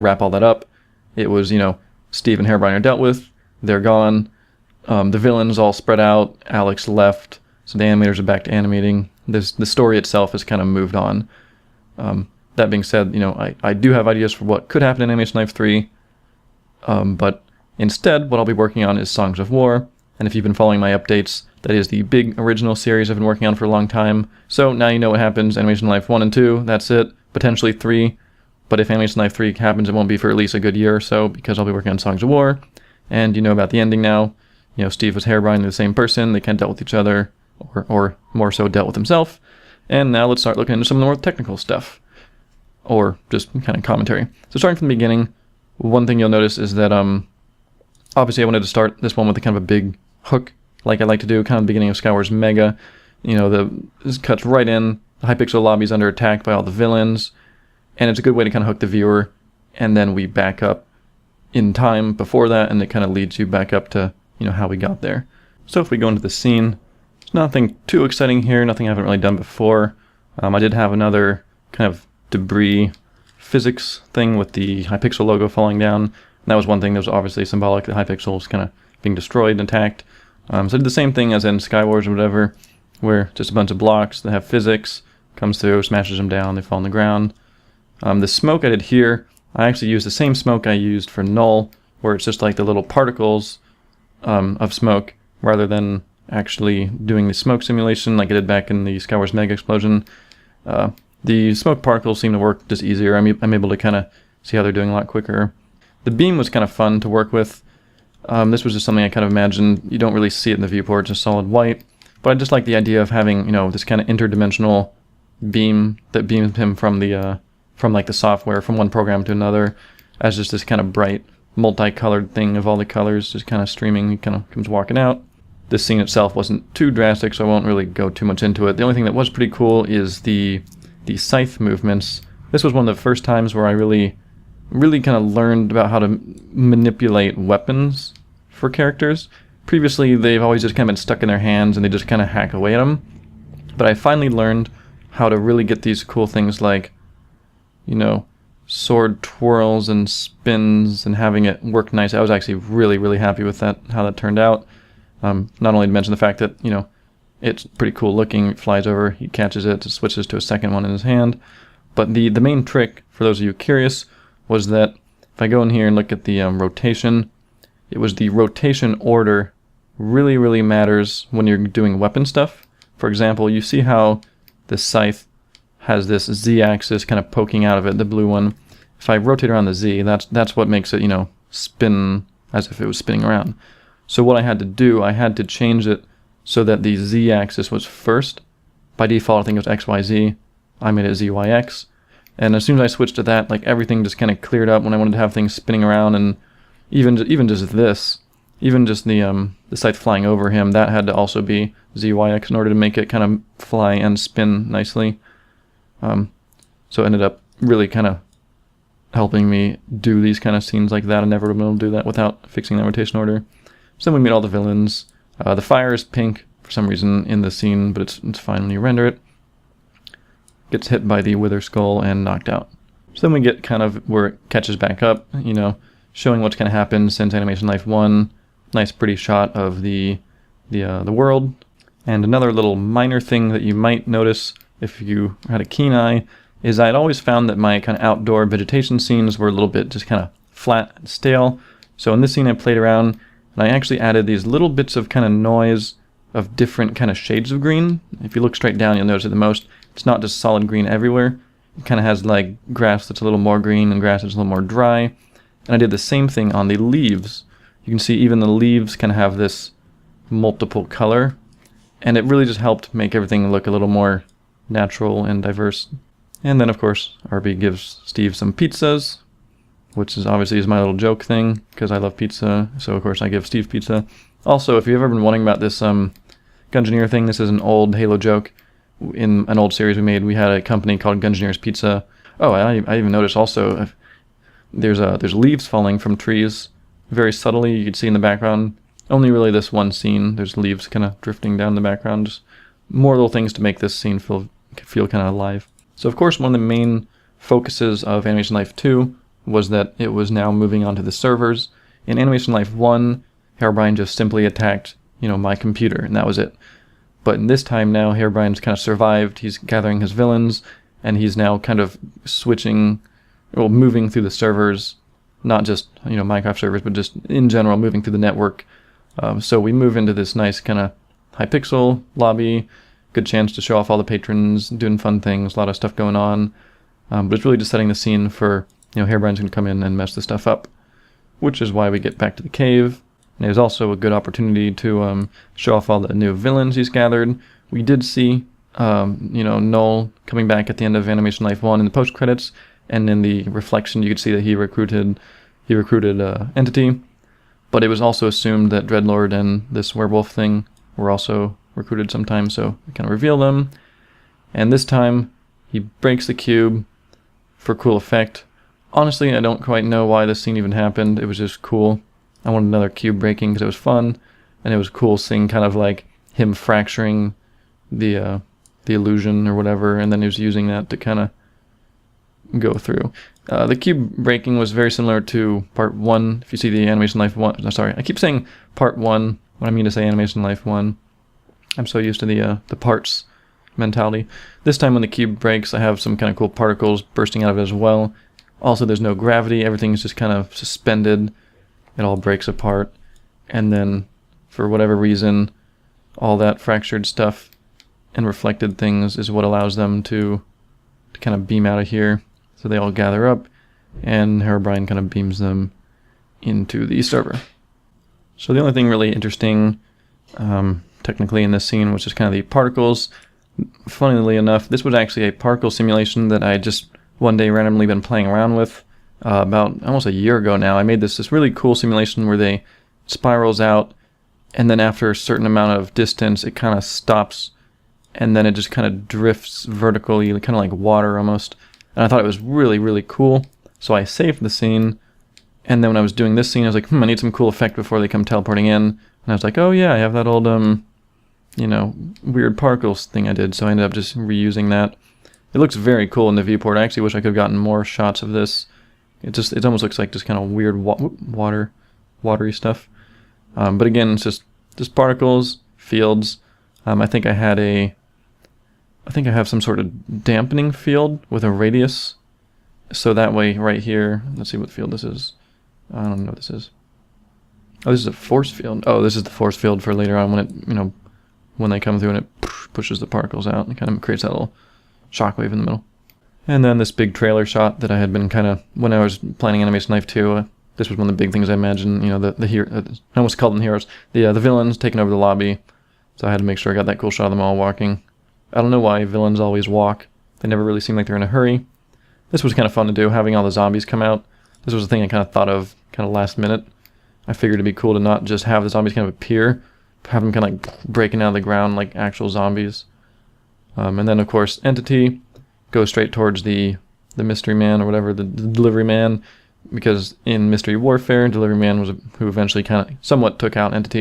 wrap all that up. It was, Steve and Herobrine are dealt with. They're gone. The villains all spread out. Alex left. So the animators are back to animating. The story itself has kind of moved on. That being said, I do have ideas for what could happen in Animation Life 3. But instead, what I'll be working on is Songs of War. And if you've been following my updates, that is the big original series I've been working on for a long time. So now you know what happens. Animation Life 1 and 2, that's it. Potentially 3. But if Animation Life 3 happens, it won't be for at least a good year or so, because I'll be working on Songs of War. And you know about the ending now. Steve was Herobrine, they're the same person. They kind of dealt with each other, or more so dealt with himself. And now let's start looking into some of the more technical stuff. Or just kind of commentary. So starting from the beginning, one thing you'll notice is that obviously I wanted to start this one with a kind of a big hook, like I like to do, kind of the beginning of Skywars Mega. This cuts right in. The Hypixel lobby is under attack by all the villains. And it's a good way to kind of hook the viewer. And then we back up in time before that, and it kind of leads you back up to, how we got there. So if we go into the scene, there's nothing too exciting here, nothing I haven't really done before. I did have another kind of debris physics thing with the Hypixel logo falling down. And that was one thing that was obviously symbolic that Hypixel was kind of being destroyed and attacked. So I did the same thing as in Skywars or whatever, where just a bunch of blocks that have physics, comes through, smashes them down, they fall on the ground. The smoke I did here, I actually used the same smoke I used for Null, where it's just like the little particles of smoke, rather than actually doing the smoke simulation like I did back in the Skywars Mega Explosion. The smoke particles seem to work just easier. I'm able to kind of see how they're doing a lot quicker. The beam was kind of fun to work with. This was just something I kind of imagined. You don't really see it in the viewport, it's just solid white. But I just like the idea of having, this kind of interdimensional beam that beams him from the software, from one program to another, as just this kind of bright, multicolored thing of all the colors just kind of streaming. He kind of comes walking out. This scene itself wasn't too drastic, so I won't really go too much into it. The only thing that was pretty cool is the scythe movements. This was one of the first times where I really kind of learned about how to manipulate weapons for characters. Previously, they've always just kind of been stuck in their hands and they just kind of hack away at them. But I finally learned how to really get these cool things like, sword twirls and spins and having it work nice. I was actually really, really happy with that, how that turned out. Not only to mention the fact that, it's pretty cool looking. It flies over, he catches it, switches to a second one in his hand. But the main trick, for those of you curious, was that if I go in here and look at the rotation, it was the rotation order really, really matters when you're doing weapon stuff. For example, you see how the scythe has this Z-axis kind of poking out of it, the blue one. If I rotate around the Z, that's what makes it, spin as if it was spinning around. So what I had to do, I had to change it so that the Z-axis was first. By default, I think it was XYZ. I made it ZYX. And as soon as I switched to that, like everything just kind of cleared up when I wanted to have things spinning around, and even just this, even just the scythe flying over him, that had to also be ZYX in order to make it kind of fly and spin nicely. So it ended up really kind of helping me do these kind of scenes like that. I never would have been able to do that without fixing that rotation order. So then we meet all the villains. The fire is pink for some reason in the scene, but it's fine when you render it. Gets hit by the Wither Skull and knocked out. So then we get kind of where it catches back up, showing what's going to happen since Animation Life 1. Nice pretty shot of the world. And another little minor thing that you might notice if you had a keen eye is I'd always found that my kind of outdoor vegetation scenes were a little bit just kind of flat and stale. So in this scene I played around and I actually added these little bits of kind of noise of different kind of shades of green. If you look straight down, you'll notice it the most. It's not just solid green everywhere. It kind of has like grass that's a little more green and grass that's a little more dry. And I did the same thing on the leaves. You can see even the leaves kind of have this multiple color. And it really just helped make everything look a little more natural and diverse. And then of course, Arby gives Steve some pizzas, which is obviously my little joke thing, because I love pizza, so of course I give Steve pizza. Also, if you've ever been wondering about this Gungeoneer thing, this is an old Halo joke. In an old series we made, we had a company called Gungeoneer's Pizza. Oh, I even noticed also, there's leaves falling from trees, very subtly, you can see in the background. Only really this one scene, there's leaves kind of drifting down the background, just more little things to make this scene feel kind of alive. So of course one of the main focuses of Animation Life 2 was that it was now moving onto the servers. In Animation Life 1, Herobrine just simply attacked, my computer, and that was it. But in this time now, Herobrine's kind of survived. He's gathering his villains, and he's now kind of moving through the servers, not just, Minecraft servers, but just in general, moving through the network. So we move into this nice kind of high-pixel lobby, good chance to show off all the patrons, doing fun things, a lot of stuff going on. But it's really just setting the scene for, Herobrine's going to come in and mess this stuff up, which is why we get back to the cave. And it was also a good opportunity to show off all the new villains he's gathered. We did see, Null coming back at the end of Animation Life 1 in the post-credits, and in the reflection you could see that he recruited Entity. But it was also assumed that Dreadlord and this werewolf thing were also recruited sometime, so we kind of reveal them. And this time, he breaks the cube for cool effect. Honestly, I don't quite know why this scene even happened. It was just cool. I wanted another cube breaking because it was fun, and it was cool seeing kind of like him fracturing the illusion or whatever, and then he was using that to kind of go through. The cube breaking was very similar to part 1. If you see the Animation Life 1, no, sorry, I keep saying part 1 when I mean to say Animation Life 1. I'm so used to the parts mentality. This time when the cube breaks, I have some kind of cool particles bursting out of it as well. Also, there's no gravity. Everything's just kind of suspended. It all breaks apart. And then, for whatever reason, all that fractured stuff and reflected things is what allows them to kind of beam out of here. So they all gather up, and Herobrine kind of beams them into the server. So the only thing really interesting, technically in this scene, was just kind of the particles. Funnily enough, this was actually a particle simulation that I just one day randomly been playing around with about almost a year ago now. I made this really cool simulation where they spirals out, and then after a certain amount of distance, it kind of stops, and then it just kind of drifts vertically, kind of like water almost. And I thought it was really, really cool, so I saved the scene. And then when I was doing this scene, I was like, I need some cool effect before they come teleporting in. And I was like, oh yeah, I have that old, weird particles thing I did. So I ended up just reusing that. It looks very cool in the viewport. I actually wish I could have gotten more shots of this. It almost looks like just kind of weird watery stuff. But again, it's just particles, fields. I think I have some sort of dampening field with a radius. So that way, right here, let's see what field this is. I don't know what this is. Oh, this is a force field. Oh, this is the force field for later on when it, when they come through and it pushes the particles out. It kind of creates that little shockwave in the middle. And then this big trailer shot that I had been kind of, when I was planning Animation Life 2, this was one of the big things I imagined, the hero, I almost called them heroes, the villains taking over the lobby. So I had to make sure I got that cool shot of them all walking. I don't know why villains always walk. They never really seem like they're in a hurry. This was kind of fun to do, having all the zombies come out. This was a thing I kind of thought of kind of last minute. I figured it'd be cool to not just have the zombies kind of appear, have them kind of like breaking out of the ground like actual zombies. And then of course Entity goes straight towards the mystery man or whatever, the delivery man, because in Mystery Warfare, delivery man was who eventually kind of somewhat took out Entity.